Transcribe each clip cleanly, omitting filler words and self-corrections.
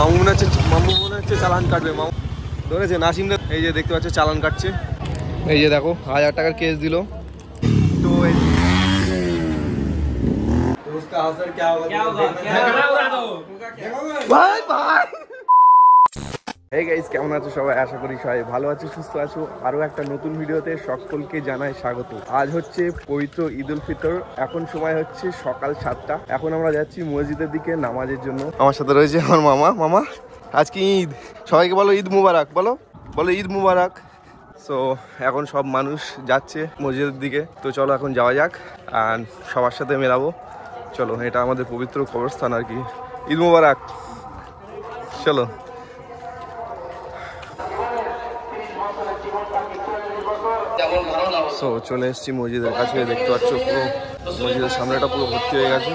মামু মনে হচ্ছে চালান কাটবে। মামু ধরেছে নাসিমরা, এই যে দেখতে পাচ্ছ চালান কাটছে। এই যে দেখো 1000 টাকার কেস দিল। তো এই গাইস, কেমন আছো সবাই? আশা করি সবাই ভালো আছো, সুস্থ আছো। আরো একটা নতুন ভিডিওতে সকলকে জানাই স্বাগত। আজ হচ্ছে পবিত্র ঈদ উল ফিতর। এখন সময় হচ্ছে সকাল 7টা। এখন আমরা যাচ্ছি মসজিদের দিকে নামাজের জন্য। আমার সাথে রয়েছে আমার মামা। আজকে ঈদ, সবাইকে বলো ঈদ মুবারক, বলো ঈদ মুবারক। সো এখন সব মানুষ যাচ্ছে মসজিদের দিকে। তো চলো এখন যাওয়া যাক আর সবার সাথে মেলাবো। চলো, এটা আমাদের পবিত্র কবরস্থান আর কি। ঈদ মুবারক, চলো। সো চলে এসেছি মসজিদের কাছে। দেখতে পাচ্ছ পুরো মসজিদের সামনেটা পুরো ভর্তি হয়ে গেছে।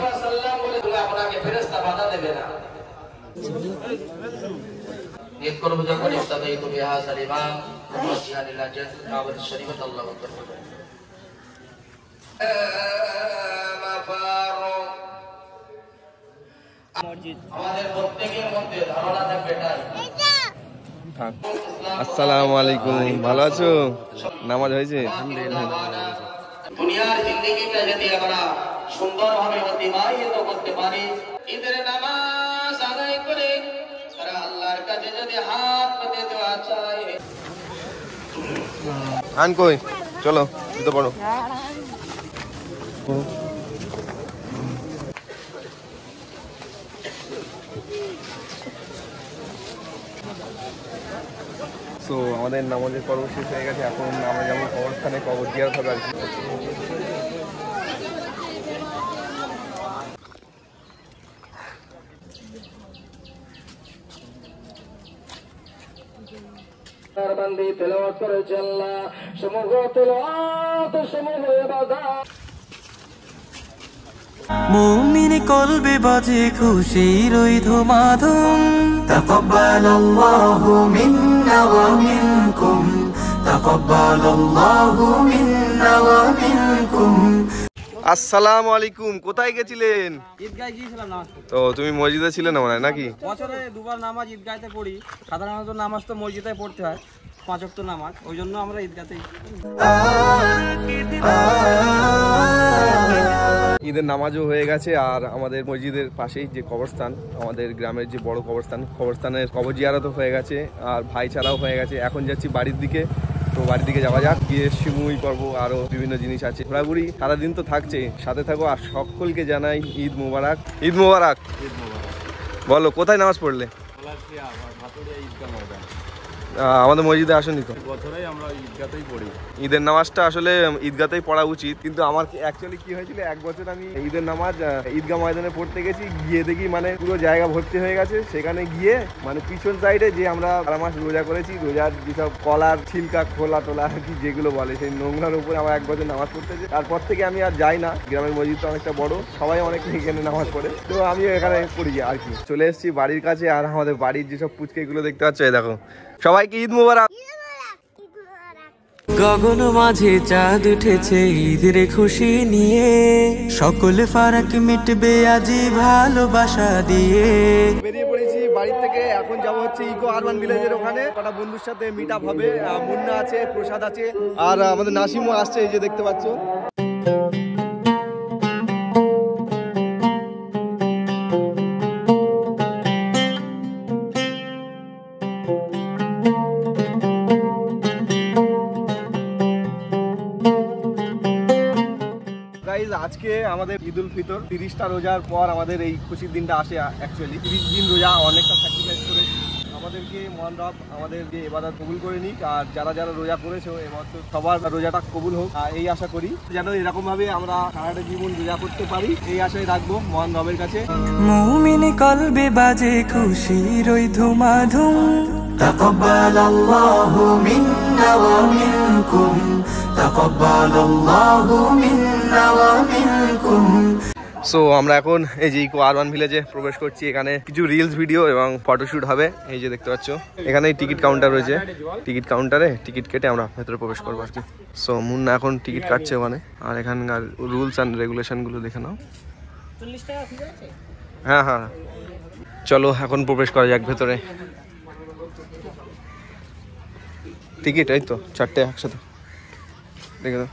আসসালামু আলাইকুম, ভালো আছো? নামাজ হয়েছে? দুনিয়ার জিন্দেগিটা যদি আমরা সুন্দরভাবে অতিবাহিত করতে পারি, ঈদের নামাজ আদায় করে তারা আল্লাহর কাছে যদি হাত পেতে দেওয়া চায়। আন কই, চলো জুতো পড়ো। তো আমাদের নামাজের পর্ব শেষ হয়ে গেছে। এখন আমরা যাবো কবরস্থানে, কবর জিয়ারত হবে আর কি। বান্দি তেলাওয়াত করেছে আল্লাহ, সমগ্র তেলাওয়াত সমূহ ইবাদত। মুমিন কলবে বাজে খুশির ওই ধুমাধুম। তাকাব্বালাল্লাহু মিন্না ওয়া মিনকুম, তাকাব্বালাল্লাহু মিন্না ওয়া মিনকুম। আসসালামু আলাইকুম, কোথায় গেছিলেন? ঈদগায় গিয়েছিলাম নামাজ পড়তে। তো তুমি মসজিদে ছিলে না মনে হয় নাকি? বছরে দুবার নামাজ ঈদগাহতে পড়ি। সাধারণত নামাজ তো মসজিদে পড়তে হয়, 5 ওয়াক্ত নামাজ। ওই জন্য আমরা ঈদগাহতেই। ঈদের নামাজও হয়ে গেছে আর আমাদের মসজিদের পাশেই যে কবরস্থান, আমাদের গ্রামের যে বড় কবরস্থানের কবর জিয়ারতও হয়ে গেছে আর ভাই ছাড়াও হয়ে গেছে। এখন যাচ্ছি বাড়ির দিকে। তো বাড়ির দিকে যাওয়া যাক, গিয়ে শিমুই করবো, আরো বিভিন্ন জিনিস আছে। ঘোরাঘুরি সারাদিন তো থাকছে, সাথে থাকো। আর সকলকে জানাই ঈদ মুবারক। ঈদ মুবারক। বলো কোথায় নামাজ পড়লে? আমাদের মসজিদে আসেনি তো? বছরেই আমরা ঈদগাতেই পড়ি। ঈদের নামাজটা আসলে ঈদগাতেই পড়া উচিত, কিন্তু আমার অ্যাকচুয়ালি কি হয়েছিল, এক বছর আমি ঈদের নামাজ ঈদগাহ ময়দানে পড়তে গেছি, গিয়ে দেখি মানে পুরো জায়গা ভর্তি হয়ে গেছে। সেখানে গিয়ে মানে পিছন সাইডে যে আমরা 12 মাস রোজা করেছি, রোজার যেসব কলার ছিলকা খোলা টোলা আর কি যেগুলো বলে, সেই নোংরার উপরে আমার এক বছর নামাজ পড়তেছে। তারপর থেকে আমি আর যাই না। গ্রামের মসজিদটা অনেকটা বড়, সবাই অনেক এখানে নামাজ পড়ে, তো আমি এখানে পড়ি আর কি। চলে এসেছি বাড়ির কাছে আর আমাদের বাড়ির যেসব পুচকেগুলো দেখতে পাচ্ছ, এই দেখো। সবাইকে ঈদ মুবারক। গগন মাঝে চাঁদ উঠেছে ঈদের খুশি নিয়ে, সকলে ফারাক মিটবে আজি ভালোবাসা দিয়ে। বেরিয়ে পড়েছি বাড়ির থেকে। এখন যাবো হচ্ছে ইকো আরবান ভিলেজের ওখানে। কটা বন্ধুর সাথে মিট আপ হবে। মুন্না আছে, প্রসাদ আছে আর আমাদের নাসিমও আসছে, এই যে দেখতে পাচ্ছ। আজকে আমাদের ঈদ উল ফিতর, 30টা রোজার পর আমাদের এই খুশির দিনটা আসে। অ্যাকচুয়ালি 30 দিন রোজা, অনেকটা স্যাক্রিফাইস করে আমাদেরকে মহান রব আমাদেরকে ইবাদত কবুল করে নিক। আর যারা যারা রোজা করেছে এবছর সবার রোজাটা কবুল হোক, এই আশা করি। যেন এরকম ভাবে আমরা সারাটা জীবন রোজা করতে পারি, এই আশাই রাখবো মহান রবের কাছে। মুমিন কলবে বাজে খুশির ওই ধুমাধুম। তাকাব্বালাল্লাহু মিন্না ওয়া মিনকুম, তাকাব্বালাল্লাহু মিন্না ওয়া মিনকুম। সো আমরা এখন এই যে ইকো আরবান ভিলেজে প্রবেশ করছি। এখানে কিছু রিলস ভিডিও এবং ফটোশুট হবে। এই যে দেখতে পাচ্ছ, এখানে টিকিট কাউন্টার রয়েছে। টিকিট কাউন্টারে টিকিট কেটে আমরা ভেতরে প্রবেশ করবো আর কি। সো মুন্না এখন টিকিট কাটছে ওখানে। আর এখানকার রুলস অ্যান্ড রেগুলেশন গুলো দেখে নাও। হ্যাঁ, চলো এখন প্রবেশ করা যাক ভেতরে। টিকিট এই তো 4টে একসাথে দেখে দাও।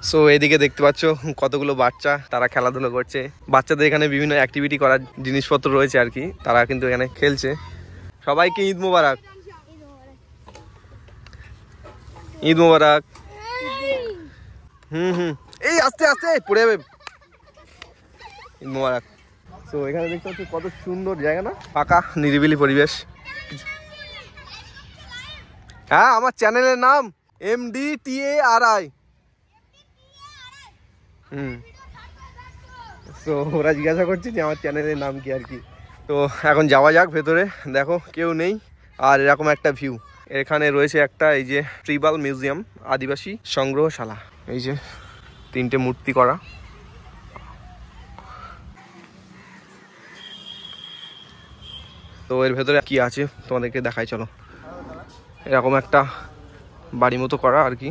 সো এদিকে দেখতে পাচ্ছ কতগুলো বাচ্চা, তারা খেলাধুলো করছে। বাচ্চাদের এখানে বিভিন্ন অ্যাক্টিভিটি করার জিনিসপত্র রয়েছে আর কি, তারা কিন্তু এখানে খেলছে। সবাইকে ঈদ মোবারক, ঈদ মোবারক। এই আস্তে আস্তে পড়ে যাবে। ঈদ মোবারক। তো এখানে দেখতে পাচ্ছি কত সুন্দর জায়গা না, ফাঁকা নিরিবিলি পরিবেশ। হ্যাঁ, আমার চ্যানেলের নাম MDTARI। তো ওরা জিজ্ঞাসা করছে যে আমার চ্যানেলের নাম কি আর কি। তো এখন যাওয়া যাক ভেতরে। দেখো কেউ নেই, আর এরকম একটা ভিউ। এখানে রয়েছে একটা এই যে ট্রিবাল মিউজিয়াম, আদিবাসী সংগ্রহশালা। এই যে 3টে মূর্তি করা। তো এর ভেতরে কি আছে তোমাদেরকে দেখাই চলো। এরকম একটা বাড়ি মতো করা আর কি।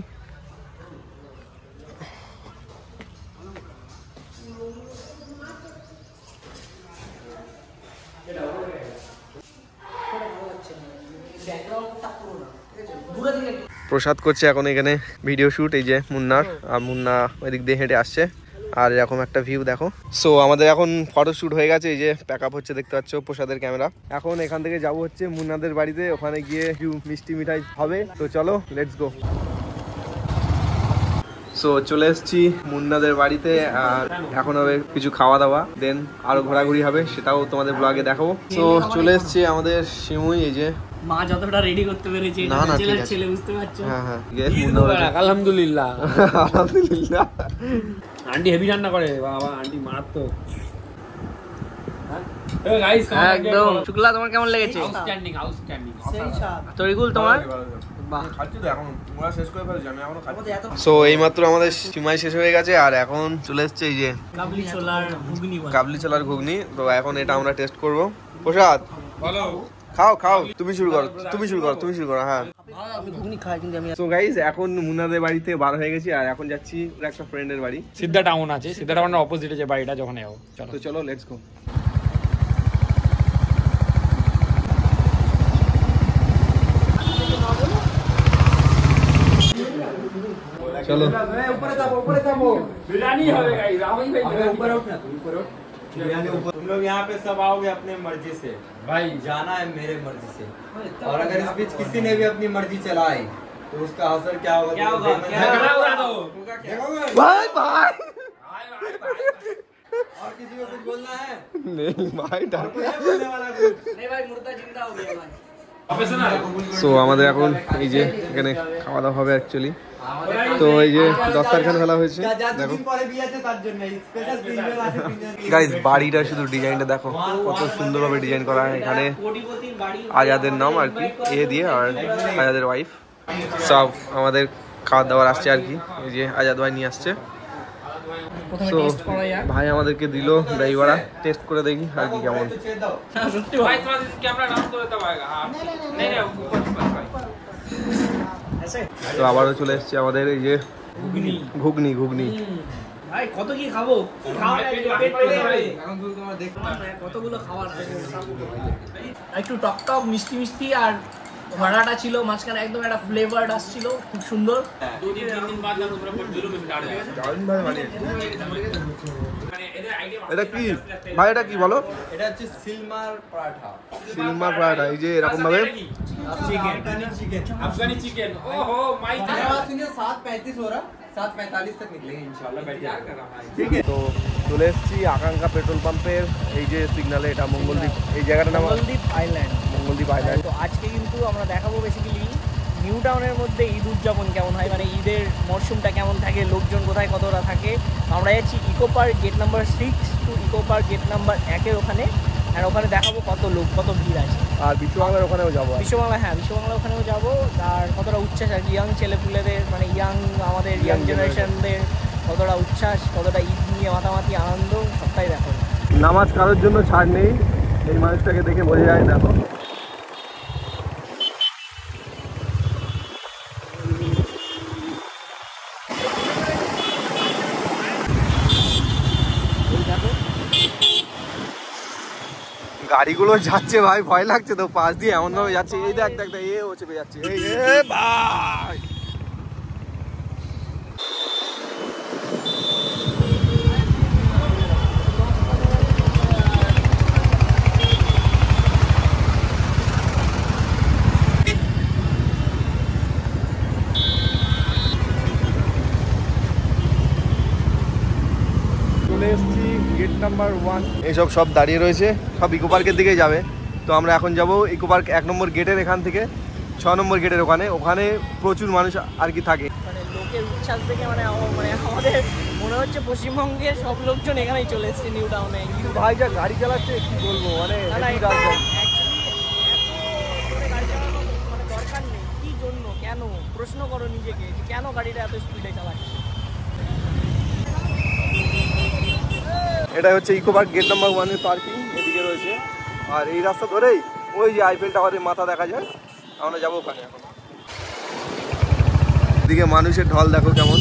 প্রসাদ করছে এখন এখানে ভিডিও শুট, এই যে মুন্নার, আর মুন্না ওই দিক দিয়ে হেঁটে আসছে। আর এরকম একটা ভিউ দেখো। সো আমাদের এখন ফটো শুট হয়ে গেছে, এই যে প্যাক আপ হচ্ছে দেখতে পাচ্ছ প্রসাদের ক্যামেরা। এখন এখান থেকে যাব হচ্ছে মুন্নাদের বাড়িতে, ওখানে গিয়ে একটু মিষ্টি মিঠাই হবে। তো চলো লেটস গো। সো চলে এসেছি মুন্নাদের বাড়িতে, আর এখন হবে কিছু খাওয়া দাওয়া, দেন আরো ঘোরাঘুরি হবে, সেটাও তোমাদের ব্লগে দেখাবো। তো চলে এসেছি আমাদের শিমুই, এই যে মা যতটা রেডি করতে পেরেছে না না ঠিক আছে। ছেলে বুঝতে পারছো। হ্যাঁ আলহামদুলিল্লাহ আলহামদুলিল্লাহ। আন্টি হেভি রান্না করে বাবা, আন্টি মারাত্মক। একদম। শুক্লা তোমার কেমন লেগেছে? Outstanding outstanding. তরিকুল তোমার? সো এইমাত্র আমাদের সিমাই শেষ হয়ে গেছে, আর এখন চলে এসছে এই যে কাবলি ছোলার ঘুগনি। তো এখন এটা আমরা টেস্ট করব। প্রসাদ খাও খাও, তুমি শুরু করো, তুমি শুরু করো, তুমি শুরু করো। হ্যাঁ, আমি ঘুগনি খাই কিন্তু আমি। সো গাইস এখন মুন্নাদের বাড়িতে বার হয়ে গেছি, আর এখন যাচ্ছি একটা ফ্রেন্ডের বাড়ি। সিদ্ধা টাউন আছে, সিদ্ধা টাউনের অপোজিটে যে বাড়িটা, যখন যাও চলো। তো চলো লেটস গো। चलो ऊपर जाओ बिरयानी হবে गाइस राहुल भाई ऊपर उठ ना तुम ऊपर उठ तुम लोग यहाँ पे सब आओगे अपने मर्जी से भाई जाना है मेरे मर्जी से और अगर इस बीच किसी ने भी अपनी मर्जी चलाई तो उसका असर क्या होगा झगड़ा उड़ा दो भाई भाई और किसी को कुछ बोलना है नहीं भाई डर बोलने वाला कुछ नहीं भाई मुर्दा जिंदा हो गया भाई। সো আমাদের এখন এই যে এখানে খাওয়া দাওয়া হবে অ্যাকচুয়ালি। তো এই যে দস্তারখান ফেলা হয়েছে দেখো গাইস, বাড়িটা শুধু ডিজাইনটা দেখো কত সুন্দরভাবে ডিজাইন করা। এখানে আজাদের নাম আর কি এ দিয়ে, আর আজাদের ওয়াইফ। সব আমাদের খাওয়া দাওয়ার আসছে আর কি, এই যে আজাদ ভাই নিয়ে আসছে। তো ভাই আমাদেরকে দিল দই বড়া, টেস্ট করে দেখি আর কি কেমন। সত্যি ভাই তোমার ক্যামেরা নাম করে দাও আগে। हां नहीं नहीं ऊपर भाई ऐसे। তো আবারও চলে এসেছে আমাদের এই যে ঘুগনি ঘুগনি। ভাই কত কি খাবো, খাওয়া পেট ভরে যাবে এখন শুধু তোমার দেখতে কতগুলো খাবার আছে। একটু টক টক মিষ্টি মিষ্টি, আর ভাড়াটা ছিল মাঝখানে একদম একটা ফ্লেভার আসছিল, খুব সুন্দর। 2-3 দিন বাদ আমরা উপরে জুলুম স্টার্ট হয়ে গেছে। দারুণ ভাই বানিয়ে। এটা কি ভাই, এটা কি বলো? এটা হচ্ছে সিলমার পরাঠা। সিলমার পরাঠা, এই যে এরকম ভাবে अफगानी चिकन। ओहो माय गॉड 7:35 हो रहा, 7:45 तक निकलेंगे इंशाल्लाह। बैठ जा ঠিক আছে। তো চলে এসেছি আকাঙ্ক্ষা পেট্রোল পাম্পের এই যে সিগনালে, এটা মঙ্গলদ্বীপ, এই জায়গাটার নাম মঙ্গলদ্বীপ আইল্যান্ড। মঙ্গলদ্বীপ আইল্যান্ড। তো আজকে কিন্তু আমরা দেখাবো বেসিক্যালি নিউ টাউনের মধ্যে ঈদ উদযাপন কেমন হয়, মানে ঈদের মরশুমটা কেমন থাকে, লোকজন কোথায় কতটা থাকে। আমরা যাচ্ছি eco park gate number 6 to eco park gate number 1-এর ওখানে, আর ওখানে দেখাবো কত লোক, কত ভিড় আছে। আর বিশ্ববাংলার ওখানেও যাবো। বিশ্ববাংলা, হ্যাঁ বিশ্ববাংলা ওখানেও যাবো। আর কতটা উচ্ছ্বাস আর ইয়াং ছেলেপুলেদের, মানে আমাদের ইয়াং জেনারেশনদের কতটা উচ্ছ্বাস, কতটা ঈদ নিয়ে মাতামাতি আনন্দ, সবটাই দেখো। নামাজ কারোর জন্য ছাড় নেই, এই মানুষটাকে দেখে বোঝা যায়। দেখো গাড়িগুলো যাচ্ছে ভাই, ভয় লাগছে তো, পাশ দিয়ে এমন ভাবে যাচ্ছে। এই দেখ দেখ দেখ, এ ও চেপে যাচ্ছে, এই ভাই। চলে এসেছি গেট নাম্বার 1। এইসব সব দাঁড়িয়ে রয়েছে, সব ইকো পার্কের দিকেই যাবে। তো আমরা এখন যাব ইকো পার্ক 1 নম্বর গেটের এখান থেকে 6 নম্বর গেটের ওখানে। ওখানে প্রচুর মানুষ আর কি থাকে। মানে লোকের উচ্ছ্বাস দেখে মানে আমাদের মনে হচ্ছে পশ্চিমবঙ্গের সব লোকজন এখানেই চলে এসেছে নিউ টাউনে। ভাই যা গাড়ি চালাচ্ছে কি বলবো, মানে দরকার নেই, কি জন্য, কেন, প্রশ্ন করো নিজেকে যে কেন গাড়িটা এত স্পিডে চালাচ্ছে। এটা হচ্ছে ইকো পার্ক গেট নাম্বার 1 এর পার্কিং, এদিকে রয়েছে। আর এই রাস্তা ধরেই ওই যে আইফেল টাওয়ারের মাথা দেখা যায়, আমরা যাবো ওখানে। এখন এদিকে মানুষের ঢল দেখো কেমন।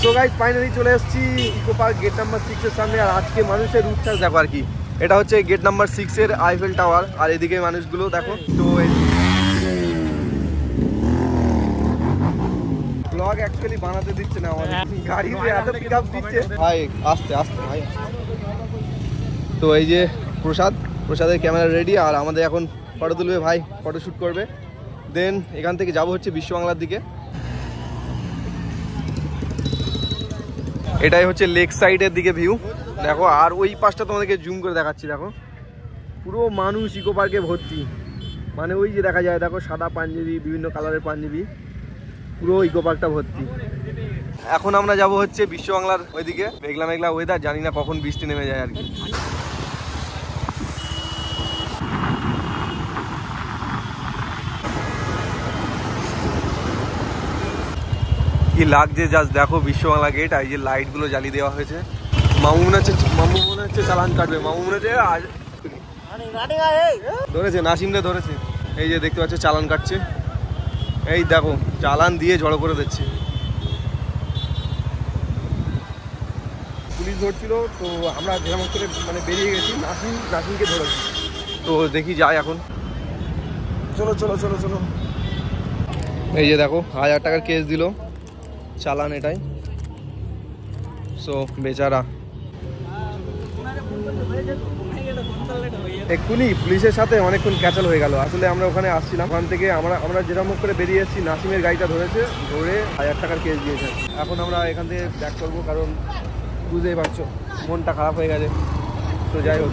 সো গাইস ফাইনালি চলে এসেছি ইকো পার্ক গেট নাম্বার 6 এর সামনে। আর আজকে মানুষের উচ্ছ্বাস দেখো আর কি। এটা হচ্ছে গেট নাম্বার 6 এর আইফেল টাওয়ার, আর এদিকে মানুষগুলো দেখো। তো ব্লগ অ্যাকচুয়ালি বানাতে দিচ্ছে না আমাদের, গাড়িতে এত পিকআপ দিচ্ছে ভাই, আস্তে আস্তে ভাই। তো এই যে প্রসাদের ক্যামেরা রেডি, আর আমাদের এখন ফটো তুলবে ভাই, ফটো শ্যুট করবে। দেন এখান থেকে যাব হচ্ছে বিশ্ব বাংলার দিকে। এটাই হচ্ছে লেক সাইডের দিকে ভিউ দেখো। আর ওই পাশটা তোমাদেরকে জুম করে দেখাচ্ছি, দেখো পুরো মানুষ ইকো পার্কে ভর্তি। মানে ওই যে দেখা যায় দেখো, সাদা পাঞ্জাবি, বিভিন্ন কালারের পাঞ্জাবি, পুরো ইকো পার্কটা ভর্তি। এখন আমরা যাব হচ্ছে বিশ্ব বাংলার ওইদিকে। মেঘলা মেঘলা ওয়েদার, জানি না কখন বৃষ্টি নেমে যায় আর কি। কি লাগছে জাস্ট দেখো বিশ্ব বাংলা গেট। আর এই যে লাইট গুলো জ্বালিয়ে দেওয়া হয়েছে। মামু মনে হচ্ছে চালান কাটবে। মামু মনে হচ্ছে ধরেছে, নাসিমরে ধরেছে। এই যে দেখতে পাচ্ছ চালান কাটছে, এই দেখো চালান দিয়ে জড়ো করে দিচ্ছে। পুলিশ ধরছিল, তো আমরা যেরকম করে মানে বেরিয়ে গেছি। নাসিমকে ধরেছি, তো দেখি যায় এখন। চলো চলো চলো চলো। এই যে দেখো 1000 টাকার কেস দিল, চালান এটাই। সো বেচারা এক্ষুনি পুলিশের সাথে অনেকক্ষণ ক্যাচাল হয়ে গেল। আসলে আমরা ওখানে আসছিলাম, ওখান থেকে আমরা যেরকম করে বেরিয়ে এসেছি, নাসিমের গাড়িটা ধরেছে, ধরে 1000 টাকার কেস দিয়েছে। এখন আমরা এখান থেকে ব্যাক করবো, কারণ বুঝতেই পারছো মনটা খারাপ হয়ে গেছে। তো যাই হোক।